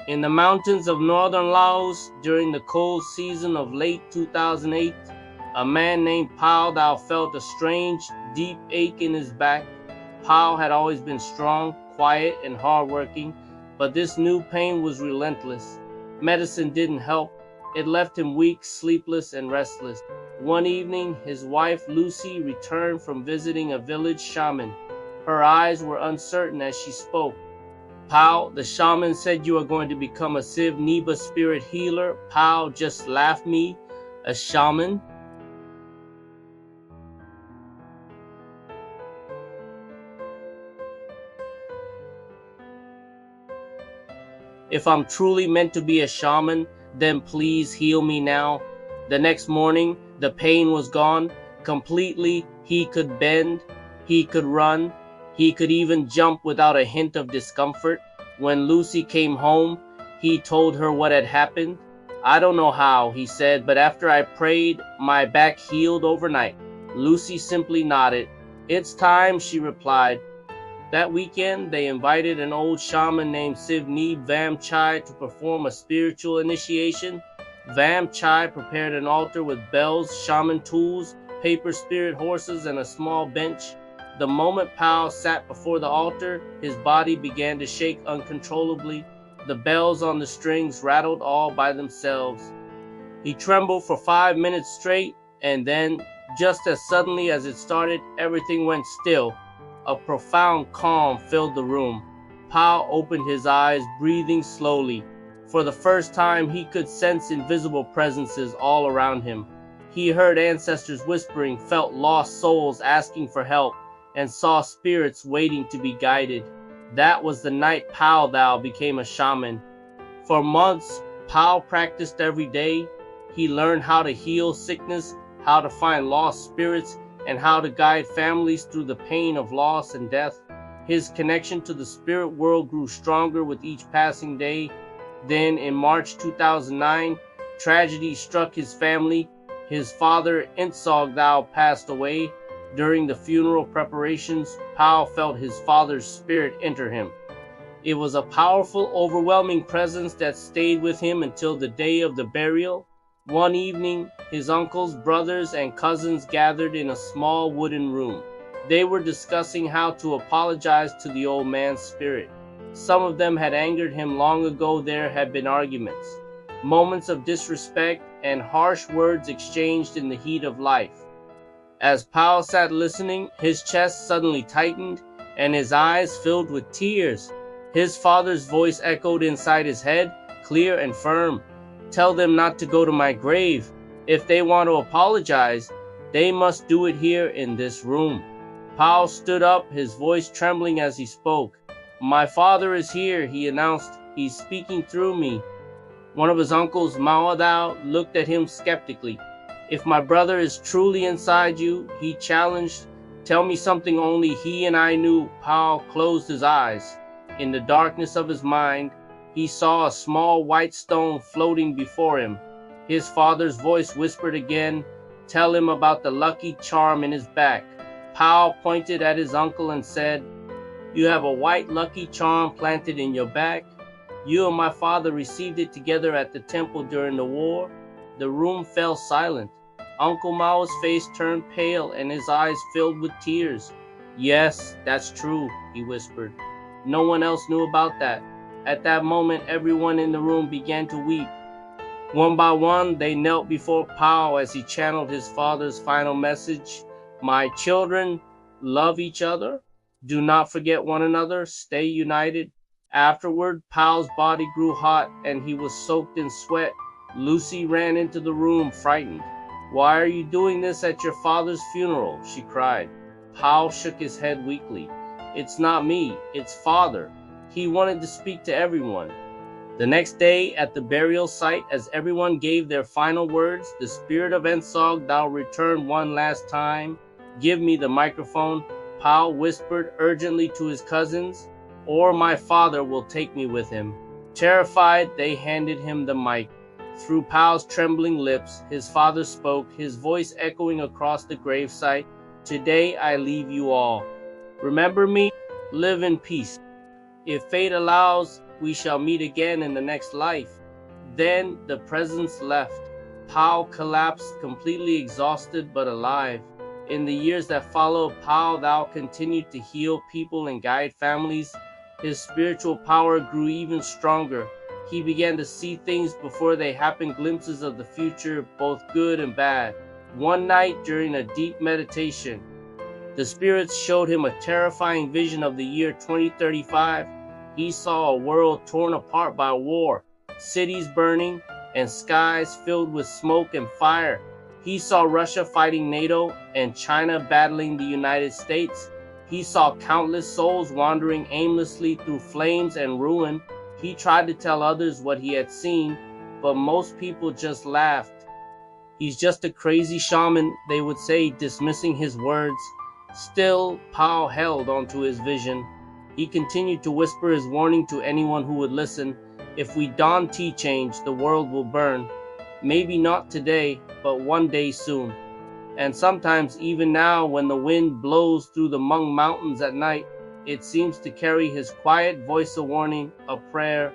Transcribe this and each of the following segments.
In the mountains of northern Laos, during the cold season of late 2008, a man named Pao Dao felt a strange, deep ache in his back. Pao had always been strong, quiet, and hardworking, but this new pain was relentless. Medicine didn't help. It left him weak, sleepless, and restless. One evening, his wife Lucy returned from visiting a village shaman. Her eyes were uncertain as she spoke. Pao, the shaman said you are going to become a Siv Niba spirit healer. Pao just laughed me. A shaman? If I'm truly meant to be a shaman, then please heal me now. The next morning, the pain was gone. Completely, he could bend, he could run, he could even jump without a hint of discomfort. When Lucy came home, he told her what had happened. I don't know how, he said, but after I prayed, my back healed overnight. Lucy simply nodded. It's time, she replied. That weekend, they invited an old shaman named Sivneeb Vam Chai to perform a spiritual initiation. Vam Chai prepared an altar with bells, shaman tools, paper spirit horses, and a small bench. The moment Pao sat before the altar, his body began to shake uncontrollably. The bells on the strings rattled all by themselves. He trembled for 5 minutes straight, and then, just as suddenly as it started, everything went still. A profound calm filled the room. Pao opened his eyes, breathing slowly. For the first time, he could sense invisible presences all around him. He heard ancestors whispering, felt lost souls asking for help, and saw spirits waiting to be guided. That was the night Pao Dao became a shaman. For months, Pao practiced every day. He learned how to heal sickness, how to find lost spirits, and how to guide families through the pain of loss and death. His connection to the spirit world grew stronger with each passing day. Then, in March 2009, tragedy struck his family. His father, Intsog Dao, passed away. During the funeral preparations, Pao felt his father's spirit enter him. It was a powerful, overwhelming presence that stayed with him until the day of the burial. One evening, his uncles, brothers, and cousins gathered in a small wooden room. They were discussing how to apologize to the old man's spirit. Some of them had angered him long ago. There had been arguments, moments of disrespect, and harsh words exchanged in the heat of life. As Pao sat listening, his chest suddenly tightened, and his eyes filled with tears. His father's voice echoed inside his head, clear and firm. Tell them not to go to my grave. If they want to apologize, they must do it here in this room. Pao stood up, his voice trembling as he spoke. My father is here, he announced. He's speaking through me. One of his uncles, Mao Dao, looked at him skeptically. If my brother is truly inside you, he challenged, tell me something only he and I knew. Pao closed his eyes. In the darkness of his mind, he saw a small white stone floating before him. His father's voice whispered again, tell him about the lucky charm in his back. Pao pointed at his uncle and said, you have a white lucky charm planted in your back. You and my father received it together at the temple during the war. The room fell silent. Uncle Mao's face turned pale and his eyes filled with tears. Yes, that's true, he whispered. No one else knew about that. At that moment, everyone in the room began to weep. One by one, they knelt before Pao as he channeled his father's final message. My children, love each other. Do not forget one another. Stay united. Afterward, Pao's body grew hot and he was soaked in sweat. Lucy ran into the room, frightened. Why are you doing this at your father's funeral? She cried. Pao shook his head weakly. It's not me, it's father. He wanted to speak to everyone. The next day, at the burial site, as everyone gave their final words, the spirit of Ensog Dao returned one last time. Give me the microphone, Pao whispered urgently to his cousins, or my father will take me with him. Terrified, they handed him the mic. Through Pao's trembling lips, his father spoke, his voice echoing across the gravesite. Today I leave you all. Remember me, live in peace. If fate allows, we shall meet again in the next life." Then the presence left. Pao collapsed, completely exhausted but alive. In the years that followed, Pao Thou continued to heal people and guide families. His spiritual power grew even stronger. He began to see things before they happened, glimpses of the future, both good and bad. One night during a deep meditation, the spirits showed him a terrifying vision of the year 2035. He saw a world torn apart by war, cities burning, and skies filled with smoke and fire. He saw Russia fighting NATO and China battling the United States. He saw countless souls wandering aimlessly through flames and ruin. He tried to tell others what he had seen, but most people just laughed. "He's just a crazy shaman," they would say, dismissing his words. Still, Pao held onto his vision. He continued to whisper his warning to anyone who would listen. "If we don't change, the world will burn. Maybe not today, but one day soon." And sometimes, even now, when the wind blows through the Hmong mountains at night, it seems to carry his quiet voice, a warning, a prayer,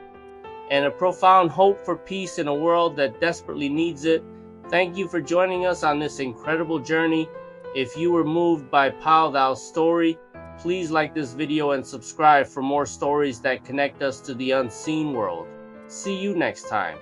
and a profound hope for peace in a world that desperately needs it. Thank you for joining us on this incredible journey. If you were moved by Pao Thou's story, please like this video and subscribe for more stories that connect us to the unseen world. See you next time.